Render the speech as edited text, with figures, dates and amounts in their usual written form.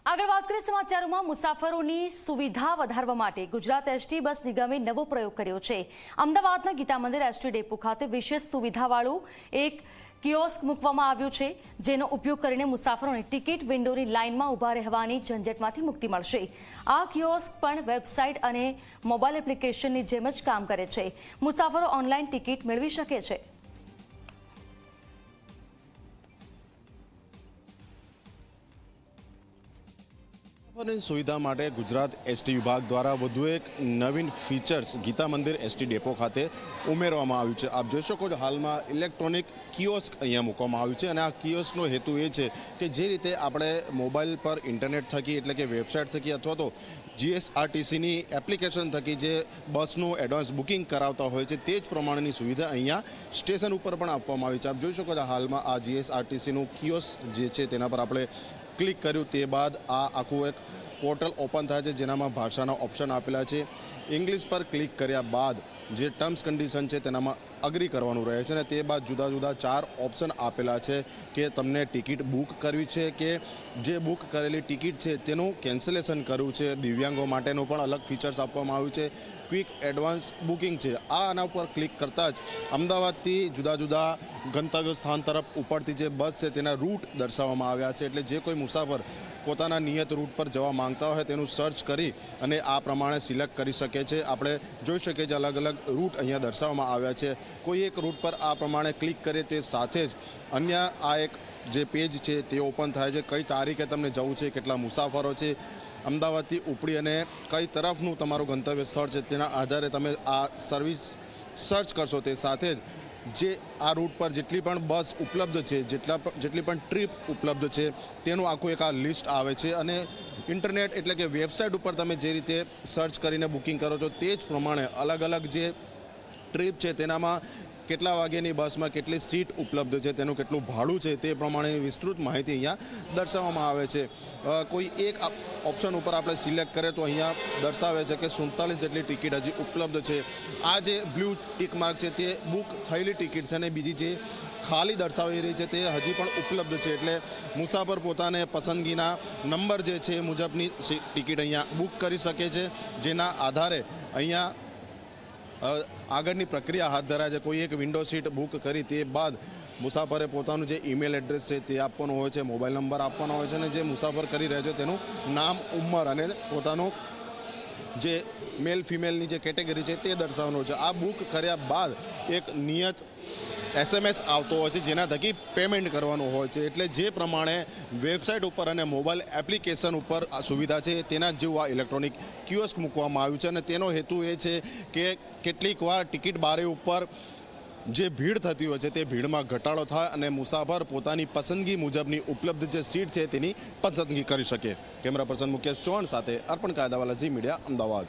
આગળ વાત કરીએ સમાચારોમાં મુસાફરોની સુવિધા વધારવા માટે ગુજરાત એસટી બસ નિગમે નવો પ્રયોગ કર્યો છે। અમદાવાદના ગીતા મંદિર એસટી ડેપો ખાતે વિશેષ સુવિધાવાળું એક કિયોસ્ક મૂકવામાં આવ્યું છે, જેનો ઉપયોગ કરીને મુસાફરોને ટિકિટ વિન્ડોની લાઇનમાં ઊભા રહેવાની ઝંઝટમાંથી મુક્તિ મળશે। આ કિયોસ્ક પણ વેબસાઇટ અને મોબાઈલ એપ્લિકેશનની જેમ જ કામ કરે છે। મુસાફરો ઓનલાઈન ટિકિટ મેળવી શકે છે। સુવિધા માટે ગુજરાત એસટી વિભાગ દ્વારા વધુ એક નવીન ફીચર્સ ગીતા મંદિર એસટી ડેપો ખાતે ઉમેરવામાં આવ્યું છે। આપ જોઈ શકો છો હાલમાં ઇલેક્ટ્રોનિક કિયોસ્ક અહીંયા મૂકવામાં આવ્યું છે અને આ કિયોસ્કનો હેતુ એ છે કે જે રીતે આપણે મોબાઈલ પર ઇન્ટરનેટ થકી એટલે કે વેબસાઇટ થકી અથવા તો જીએસઆરટીસીની એપ્લિકેશન થકી જે બસનું એડવાન્સ બુકિંગ કરાવતા હોય છે તે જ પ્રમાણેની સુવિધા અહીંયા સ્ટેશન ઉપર પણ આપવામાં આવી છે। આપ જોઈ શકો છો હાલમાં આ જીએસઆરટીસીનું કિયોસ્ક જે છે તેના પર આપણે ક્લિક કર્યું તે બાદ આ આખું એક પોર્ટલ ઓપન થાય છે, જેનામાં ભાષાના ઓપ્શન આપેલા છે। ઇંગ્લિશ પર ક્લિક કર્યા બાદ જે ટર્મ્સ કન્ડિશન છે તેનામાં અગ્રી કરવાનું રહે છે અને તે બાદ જુદા જુદા 4 ઓપ્શન આપેલા છે કે તમને ટિકિટ બુક કરવી છે કે જે બુક કરેલી ટિકિટ છે તેનું કેન્સલેશન કરવું છે। દિવ્યાંગો માટેનું પણ અલગ ફીચર્સ આપવામાં આવ્યું છે। ક્વિક એડવાન્સ બુકિંગ છે, આના ઉપર ક્લિક કરતાં જ અમદાવાદથી જુદા જુદા ગંતવ્ય સ્થાન તરફ ઉપડતી જે બસ છે તેના રૂટ દર્શાવવામાં આવ્યા છે। એટલે જે કોઈ મુસાફર પોતાના નિયત રૂટ પર જવા માંગતા હોય તેનું સર્ચ કરી અને આ પ્રમાણે સિલેક્ટ કરી શકે છે। આપણે જોઈ શકીએ છીએ અલગ અલગ રૂટ અહીંયા દર્શાવવામાં આવ્યા છે। કોઈ એક રૂટ પર આ પ્રમાણે ક્લિક કરીએ તે સાથે જ અન્ય આ એક જે પેજ છે તે ઓપન થાય છે, કઈ તારીખે તમને જવું છે, કેટલા મુસાફરો છે, અમદાવાદથી ઉપડી અને કઈ તરફનું તમારું ગંતવ્ય સ્થળ છે તેના આધારે તમે આ સર્વિસ સર્ચ કરશો તે સાથે જ જે આ રૂટ પર જેટલી પણ બસ ઉપલબ્ધ છે, જેટલી પણ ટ્રીપ ઉપલબ્ધ છે તેનું આખું એક આ લિસ્ટ આવે છે અને ઇન્ટરનેટ એટલે કે વેબસાઇટ ઉપર તમે જે રીતે સર્ચ કરીને બુકિંગ કરો છો તે જ પ્રમાણે અલગ અલગ જે ટ્રીપ છે તેનામાં કેટલા વાગ્યાની બસમાં કેટલી સીટ ઉપલબ્ધ છે, તેનું કેટલું ભાડું છે તે પ્રમાણેની વિસ્તૃત માહિતી અહીંયા દર્શાવવામાં આવે છે। કોઈ એક ઓપ્શન ઉપર આપણે સિલેક્ટ કરીએ તો અહીંયા દર્શાવે છે કે 47 જેટલી ટિકિટ હજી ઉપલબ્ધ છે। આ જે બ્લુ ટિક માર્ક છે તે બુક થયેલી ટિકિટ છે અને બીજી જે ખાલી દર્શાવી રહી છે તે હજી પણ ઉપલબ્ધ છે। એટલે મુસાફર પોતાને પસંદગીના નંબર જે છે એ મુજબની ટિકિટ અહીંયા બુક કરી શકે છે, જેના આધારે અહીંયા આગળની પ્રક્રિયા હાથ ધરાય છે। કોઈ એક વિન્ડો સીટ બુક કરી તે બાદ મુસાફરે પોતાનું જે ઈમેલ એડ્રેસ છે તે આપવાનું હોય છે, મોબાઈલ નંબર આપવાનો હોય છે અને જે મુસાફર કરી રહ્યો છે તેનું નામ, ઉંમર અને પોતાનું જે મેલ ફિમેલની જે કેટેગરી છે તે દર્શાવવાનું છે। આ બુક કર્યા બાદ એક નિયત SMS આવતો હોય છે જેના થકી પેમેન્ટ કરવાનું હોય છે। એટલે જે પ્રમાણે વેબસાઇટ ઉપર અને મોબાઈલ એપ્લિકેશન ઉપર આ સુવિધા છે તેના જેવું આ ઇલેક્ટ્રોનિક કિયોસ્ક મૂકવામાં આવ્યું છે અને તેનો હેતુ એ છે કે કેટલીક વાર ટિકિટ બારી ઉપર જે ભીડ થતી હોય છે તે ભીડમાં ઘટાડો થાય અને મુસાફર પોતાની પસંદગી મુજબની ઉપલબ્ધ જે સીટ છે તેની પસંદગી કરી શકે। કેમેરા પર્સન મુકેશ ચૌહાણ સાથે અર્પણ કાયદાવાલા, ઝી મીડિયા, અમદાવાદ।